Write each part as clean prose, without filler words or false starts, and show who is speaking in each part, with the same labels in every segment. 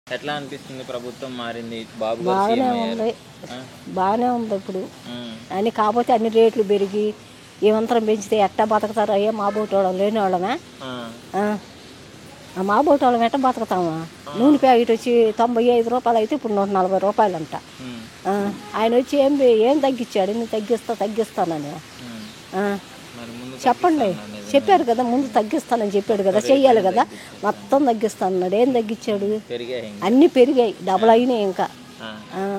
Speaker 1: ఎట్లా అనిపిస్తుంది ప్రభుత్వం మారింది బాబు గారు
Speaker 2: బాగానే
Speaker 1: సీఎం
Speaker 2: ఉంది
Speaker 1: అయ్యారు. ఆ?
Speaker 2: బాగానే ఉంది ఇప్పుడు
Speaker 1: ఉమ్,
Speaker 2: అని కాకపోతే అన్ని రేట్లు పెరిగి ఏమంతరం పెంచితే ఎట్టా బతుకుతారు అయ్యా మా బోటోళ్ళం లేని వాళ్ళమే
Speaker 1: ఆ,
Speaker 2: మా బోటోళ్ళం ఎట్ట బతుకుతామా నూనె ప్యాకెట్ వచ్చి 95 రూపాయలు అయితే ఇప్పుడు 140 రూపాయలు అంట
Speaker 1: ఉమ్,
Speaker 2: ఆయన వచ్చి ఏం తగ్గించాడు నేను తగ్గిస్తానని
Speaker 1: ఉమ్.
Speaker 2: ఆ,
Speaker 1: మరి ముందు
Speaker 2: చెప్పండి
Speaker 1: తగ్గిస్తానన్నారు నిజమే.
Speaker 2: చెప్పారు కదా ముందు తగ్గిస్తానని చెప్పాడు కదా చెయ్యాలి కదా మొత్తం తగ్గిస్తానన్నాడు ఏం తగ్గించాడు
Speaker 1: పెరిగాయి ఇంకా.
Speaker 2: అన్నీ పెరిగాయి డబుల్ అయినాయి ఇంకా
Speaker 1: ఆ.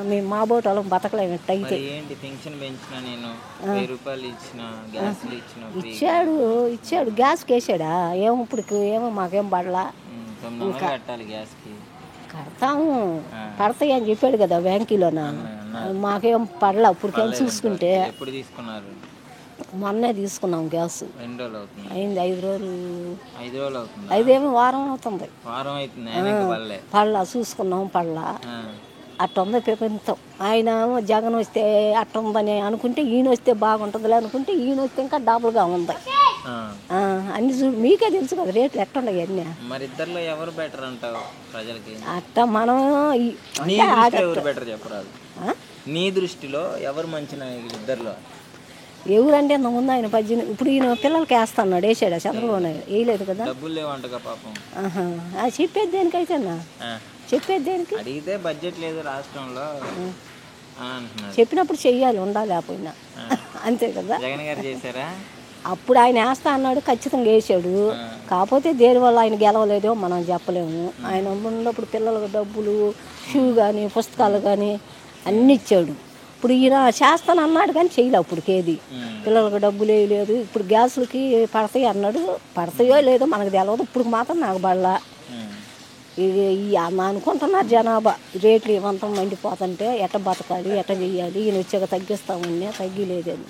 Speaker 2: మేము మా బోటోళ్ళం బతకలేము ఎట్ట అయితే
Speaker 1: మరి ఏంటి పెన్షన్ పెంచిన నేను 1000 రూపాయలు ఇచ్చిన గ్యాస్లు ఇచ్చిన free.
Speaker 2: ఇచ్చాడు గ్యాస్కి వేసాడా ఏమో ఇప్పుడు ఏమో మాకేం పడలా
Speaker 1: 900 కట్టాలి గ్యాస్కి.
Speaker 2: కడతాము పడతాయి అని చెప్పాడు కదా బ్యాంకులోన మాకేం పడలా ఇప్పుడు చూసుకుంటే
Speaker 1: ఎప్పుడు తీసుకున్నారు?
Speaker 2: మొన్నే తీసుకున్నాం గ్యాస్
Speaker 1: 2 రోజులు అవుతుంది.
Speaker 2: అయింది 5 రోజులు
Speaker 1: 5 రోజులు అవుతుంది.
Speaker 2: 5 ఏమో వారం అవుతుంది
Speaker 1: వారం అవుతుంది ఆయన ఇంకా పడలే.
Speaker 2: పడలా చూసుకున్నాం పడలా అట్ట ఉంది పెంచుతాం ఆయన జగన్ వస్తే అట్ట ఉందని అనుకుంటే ఈయన వస్తే బాగుంటుందిలే అనుకుంటే ఈయన వస్తే ఇంకా డబుల్గా ఉంది అన్ని చూడు మీకే తెలుసు కదా రేట్లు ఎట్టుండవు అన్నీ
Speaker 1: మరి ఇద్దరిలో ఎవరు బెటర్ అంటావు ప్రజలకి?
Speaker 2: అట్ట మనం
Speaker 1: నీ దృష్టిలో ఎవరు బెటర్ చెప్పరాదు. నీ దృష్టిలో ఎవరు మంచి నాయకులు ఇద్దరిలో?
Speaker 2: ఎవరంటే ముందు ఆయన 18 ఇప్పుడు ఈయన పిల్లలకి వేస్తాడు వేసాడా చంద్రబాబు నాయుడు వేయలేదు కదా
Speaker 1: డబ్బులు లేవంటగా పాపం.
Speaker 2: చెప్పేది దేనికైతేనా చెప్పేది దేనికి
Speaker 1: అడిగితే బడ్జెట్ లేదు రాష్ట్రంలో అంటున్నారు.
Speaker 2: చెప్పినప్పుడు చెయ్యాలి ఉండాలి లేకపోయినా అంతే కదా.
Speaker 1: జగన్ గారు చేశారా?
Speaker 2: అప్పుడు ఆయన వేస్తా అన్నాడు ఖచ్చితంగా వేసాడు కాకపోతే దేనివల్ల ఆయన గెలవలేదో మనం చెప్పలేము. ఆయన ఉన్నప్పుడు పిల్లలకు డబ్బులు షూ కానీ పుస్తకాలు కానీ అన్నీ ఇచ్చాడు. ఇప్పుడు ఈయన చేస్తాను అన్నాడు కానీ చేయలే అప్పటికేది పిల్లలకు డబ్బులు వేయలేదు. ఇప్పుడు గ్యాసులకి పడతాయి అన్నాడు పడతాయో లేదో మనకు తెలియదు. ఇప్పుడు మాత్రం నాకు పడలా అనుకుంటున్నారు జనాభా రేట్లు ఏమంతా మండిపోతుంటే ఎట్ట బతకాలి ఎట్ట చెయ్యాలి ఈయన వచ్చాక తగ్గిస్తామని తగ్గిలేదని